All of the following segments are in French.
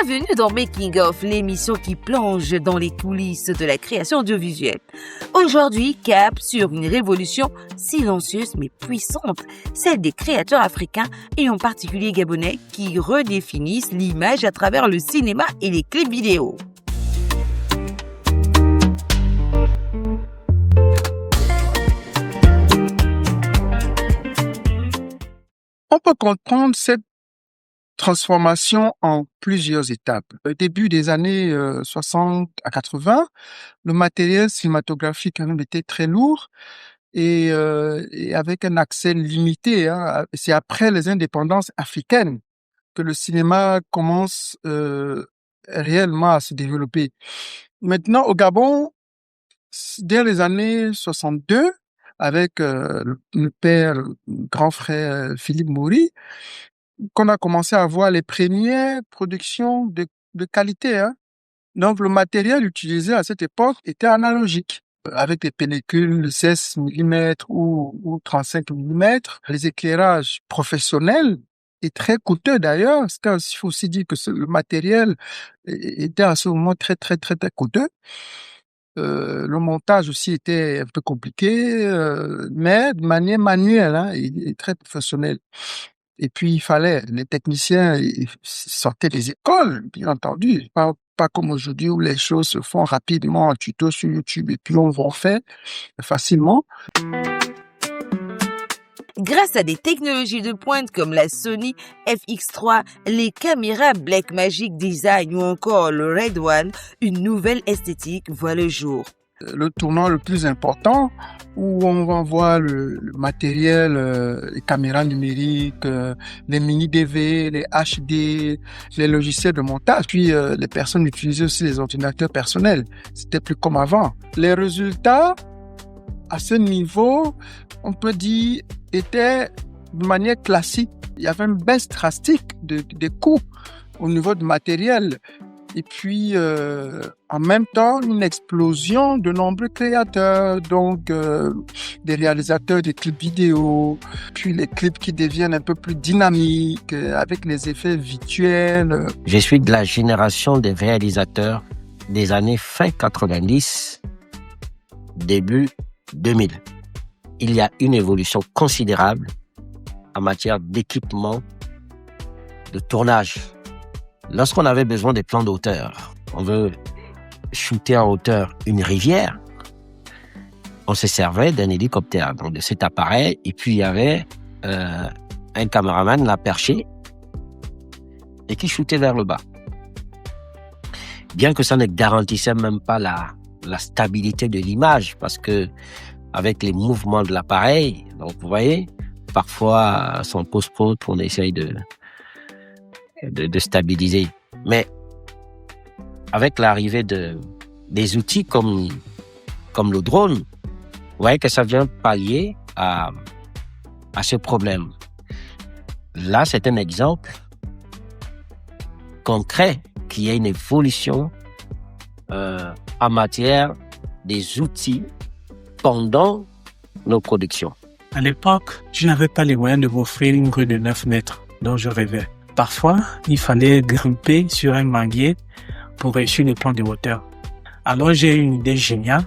Bienvenue dans Making of, l'émission qui plonge dans les coulisses de la création audiovisuelle. Aujourd'hui, cap sur une révolution silencieuse mais puissante, celle des créateurs africains et en particulier gabonais qui redéfinissent l'image à travers le cinéma et les clips vidéo. On peut comprendre cette transformation en plusieurs étapes. Au début des années 60 à 80, le matériel cinématographique quand même était très lourd et avec un accès limité. C'est après les indépendances africaines que le cinéma commence réellement à se développer. Maintenant, au Gabon, dès les années 62, avec le père, le grand frère Philippe Maury, qu'on a commencé à voir les premières productions de qualité. Donc, le matériel utilisé à cette époque était analogique, avec des pellicules de 16 mm ou 35 mm. Les éclairages professionnels et très coûteux d'ailleurs, parce qu'il faut aussi dire que le matériel était à ce moment très coûteux. Le montage aussi était un peu compliqué, mais de manière manuelle et très professionnelle. Et puis, il fallait, les techniciens ils sortaient des écoles, bien entendu. Pas comme aujourd'hui où les choses se font rapidement en tuto sur YouTube et puis on en fait facilement. Grâce à des technologies de pointe comme la Sony FX3, les caméras Blackmagic Design ou encore le Red One, une nouvelle esthétique voit le jour. Le tournant le plus important où on va voir le matériel, les caméras numériques, les mini DV, les HD, les logiciels de montage. Puis les personnes utilisaient aussi les ordinateurs personnels. C'était plus comme avant. Les résultats à ce niveau, on peut dire, étaient de manière classique. Il y avait une baisse drastique des coûts au niveau du matériel. Et puis, en même temps, une explosion de nombreux créateurs, donc des réalisateurs de clips vidéo, puis les clips qui deviennent un peu plus dynamiques, avec les effets visuels. Je suis de la génération des réalisateurs des années fin 90, début 2000. Il y a une évolution considérable en matière d'équipement, de tournage. Lorsqu'on avait besoin des plans d'auteur, on veut shooter en hauteur une rivière, on se servait d'un hélicoptère, donc de cet appareil, et puis il y avait un caméraman là perché et qui shootait vers le bas. Bien que ça ne garantissait même pas la stabilité de l'image, parce que avec les mouvements de l'appareil, donc vous voyez, parfois son post-prod, on essaye de stabiliser. Mais avec l'arrivée des outils comme le drone, vous voyez que ça vient pallier à ce problème. Là, c'est un exemple concret qu'il y a une évolution en matière des outils pendant nos productions. À l'époque, je n'avais pas les moyens de m'offrir une grue de 9 mètres dont je rêvais. Parfois, il fallait grimper sur un manguier pour réussir le plan de hauteur. Alors, j'ai eu une idée géniale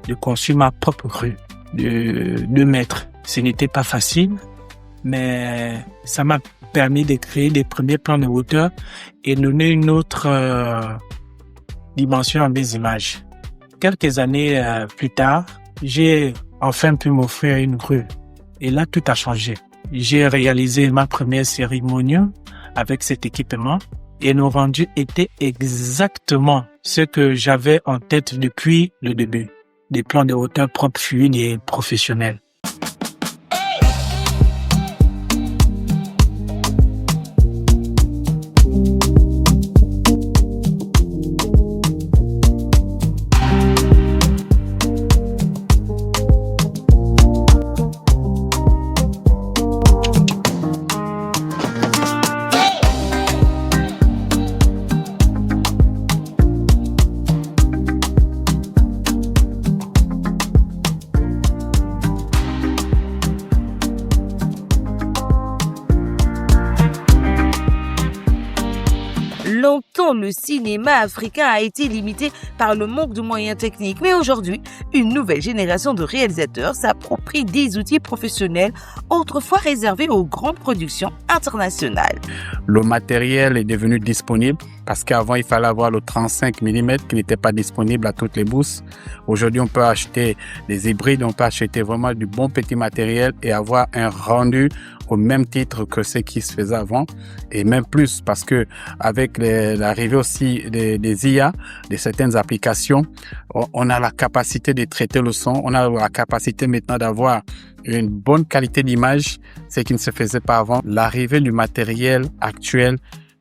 de construire ma propre grue de 2 mètres. Ce n'était pas facile, mais ça m'a permis de créer des premiers plans de hauteur et donner une autre dimension à mes images. Quelques années plus tard, j'ai enfin pu m'offrir une grue. Et là, tout a changé. J'ai réalisé ma première série Mounion avec cet équipement et nos rendus étaient exactement ce que j'avais en tête depuis le début. Des plans de hauteur propres, fluides et professionnels. Longtemps, le cinéma africain a été limité par le manque de moyens techniques. Mais aujourd'hui, une nouvelle génération de réalisateurs s'approprie des outils professionnels autrefois réservés aux grandes productions internationales. Le matériel est devenu disponible parce qu'avant, il fallait avoir le 35 mm qui n'était pas disponible à toutes les bourses. Aujourd'hui, on peut acheter des hybrides, on peut acheter vraiment du bon petit matériel et avoir un rendu au même titre que ce qui se faisait avant et même plus parce que avec l'arrivée aussi des IA, de certaines applications, on a la capacité de traiter le son, on a la capacité maintenant d'avoir une bonne qualité d'image, ce qui ne se faisait pas avant. L'arrivée du matériel actuel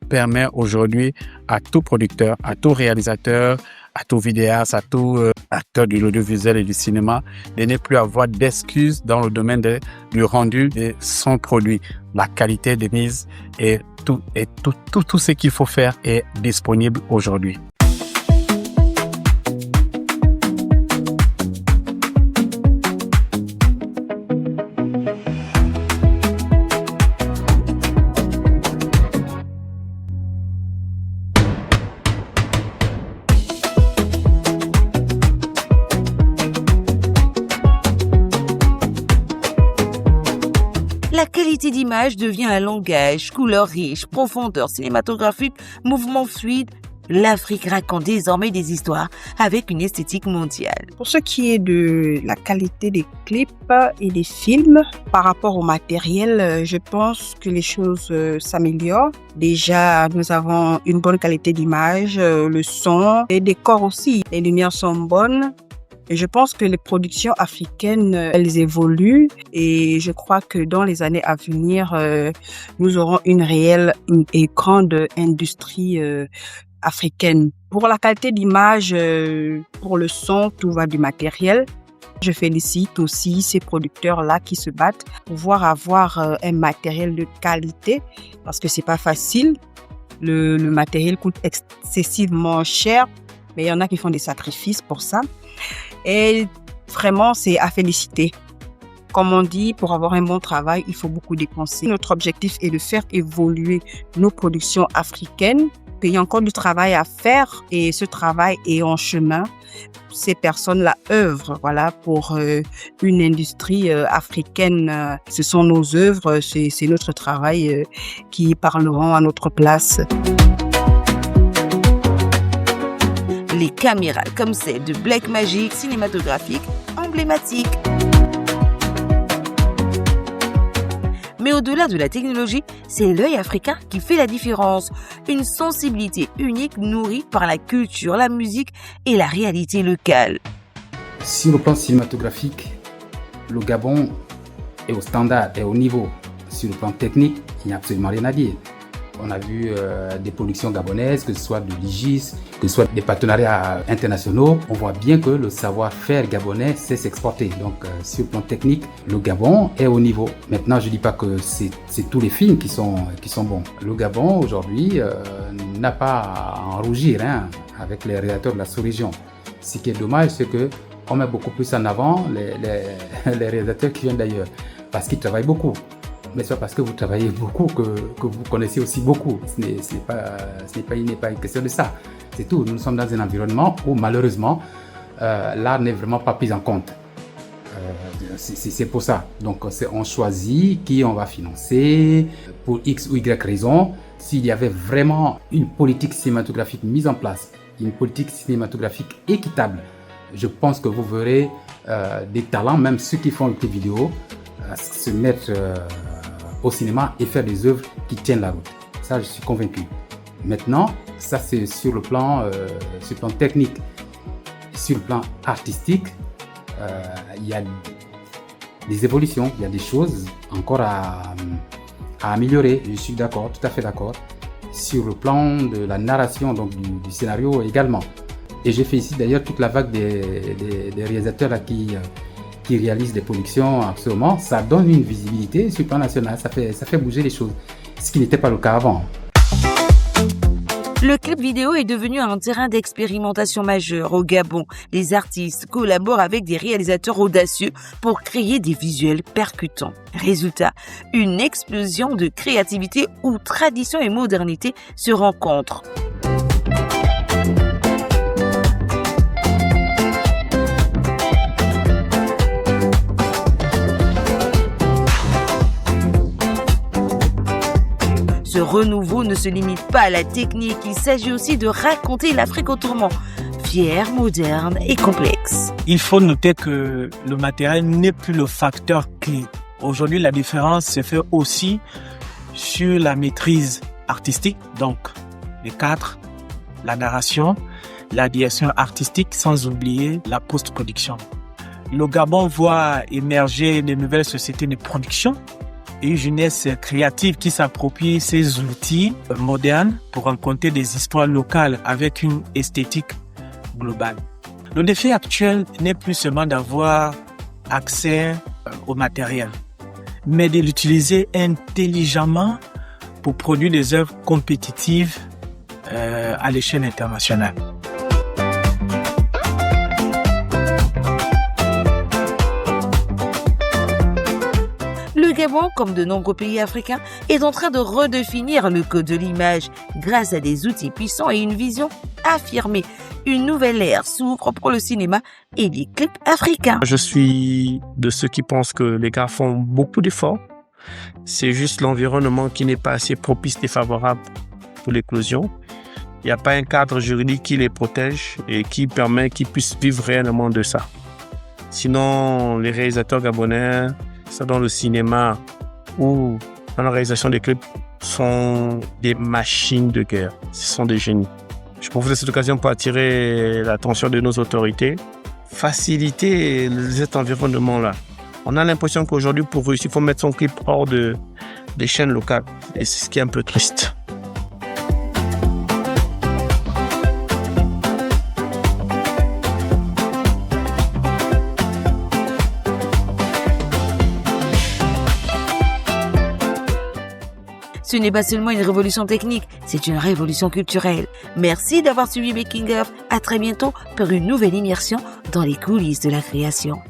permet aujourd'hui à tout producteur, à tout réalisateur, à tout vidéaste, à tout acteur de l'audiovisuel et du cinéma de ne plus avoir d'excuses dans le domaine du rendu de son produit. La qualité de mise et tout ce qu'il faut faire est disponible aujourd'hui. La qualité d'image devient un langage, couleurs riches, profondeur cinématographique, mouvements fluides. L'Afrique raconte désormais des histoires avec une esthétique mondiale. Pour ce qui est de la qualité des clips et des films, par rapport au matériel, je pense que les choses s'améliorent. Déjà, nous avons une bonne qualité d'image, le son, les décors aussi. Les lumières sont bonnes. Et je pense que les productions africaines, elles évoluent et je crois que dans les années à venir, nous aurons une réelle et grande industrie africaine. Pour la qualité d'image, pour le son, tout va du matériel. Je félicite aussi ces producteurs-là qui se battent pour pouvoir avoir un matériel de qualité parce que c'est pas facile. Le matériel coûte excessivement cher, mais il y en a qui font des sacrifices pour ça. Et vraiment, c'est à féliciter. Comme on dit, pour avoir un bon travail, il faut beaucoup dépenser. Notre objectif est de faire évoluer nos productions africaines. Il y a encore du travail à faire et ce travail est en chemin. Ces personnes-là œuvrent, pour une industrie africaine. Ce sont nos œuvres, c'est notre travail qui parleront à notre place. Les caméras comme celle de Blackmagic, cinématographique, emblématique. Mais au-delà de la technologie, c'est l'œil africain qui fait la différence. Une sensibilité unique nourrie par la culture, la musique et la réalité locale. Sur le plan cinématographique, le Gabon est au standard, est au niveau. Sur le plan technique, il n'y a absolument rien à dire. On a vu des productions gabonaises, que ce soit de l'IGIS, que ce soit des partenariats internationaux. On voit bien que le savoir-faire gabonais sait s'exporter. Donc, sur le plan technique, le Gabon est au niveau. Maintenant, je ne dis pas que c'est tous les films qui sont bons. Le Gabon, aujourd'hui, n'a pas à en rougir avec les réalisateurs de la sous-région. Ce qui est dommage, c'est qu'on met beaucoup plus en avant les réalisateurs qui viennent d'ailleurs, parce qu'ils travaillent beaucoup. Mais c'est pas parce que vous travaillez beaucoup que vous connaissez aussi beaucoup. Il n'est pas une question de ça. C'est tout. Nous sommes dans un environnement où malheureusement, l'art n'est vraiment pas pris en compte. C'est pour ça. Donc on choisit qui on va financer pour X ou Y raison. S'il y avait vraiment une politique cinématographique mise en place, une politique cinématographique équitable, je pense que vous verrez des talents, même ceux qui font le clip vidéo, se mettre au cinéma et faire des œuvres qui tiennent la route. Ça, je suis convaincu. Maintenant, ça c'est sur le plan technique. Sur le plan artistique, il y a des évolutions, il y a des choses encore à améliorer. Je suis d'accord, tout à fait d'accord. Sur le plan de la narration, donc du scénario également. Et je félicite d'ailleurs toute la vague des réalisateurs là, qui réalisent des productions actuellement. Ça donne une visibilité sur le plan national, ça fait bouger les choses, ce qui n'était pas le cas avant. Le clip vidéo est devenu un terrain d'expérimentation majeur au Gabon. Les artistes collaborent avec des réalisateurs audacieux pour créer des visuels percutants. Résultat, une explosion de créativité où tradition et modernité se rencontrent. Ce renouveau ne se limite pas à la technique, il s'agit aussi de raconter l'Afrique autrement, fière, moderne et complexe. Il faut noter que le matériel n'est plus le facteur clé. Aujourd'hui, la différence se fait aussi sur la maîtrise artistique, donc les cadres, la narration, la direction artistique, sans oublier la post-production. Le Gabon voit émerger de nouvelles sociétés de production et une jeunesse créative qui s'approprie ces outils modernes pour raconter des histoires locales avec une esthétique globale. Le défi actuel n'est plus seulement d'avoir accès au matériel, mais de l'utiliser intelligemment pour produire des œuvres compétitives à l'échelle internationale. Le Gabon, comme de nombreux pays africains, est en train de redéfinir le code de l'image grâce à des outils puissants et une vision affirmée. Une nouvelle ère s'ouvre pour le cinéma et les clips africains. Je suis de ceux qui pensent que les gars font beaucoup d'efforts. C'est juste l'environnement qui n'est pas assez propice et favorable pour l'éclosion. Il n'y a pas un cadre juridique qui les protège et qui permet qu'ils puissent vivre réellement de ça. Sinon, les réalisateurs gabonais, soit dans le cinéma ou dans la réalisation des clips, sont des machines de guerre. Ce sont des génies. Je profite de cette occasion pour attirer l'attention de nos autorités. Faciliter cet environnement-là. On a l'impression qu'aujourd'hui, pour réussir, il faut mettre son clip hors des chaînes locales. Et c'est ce qui est un peu triste. Ce n'est pas seulement une révolution technique, c'est une révolution culturelle. Merci d'avoir suivi Making of. À très bientôt pour une nouvelle immersion dans les coulisses de la création.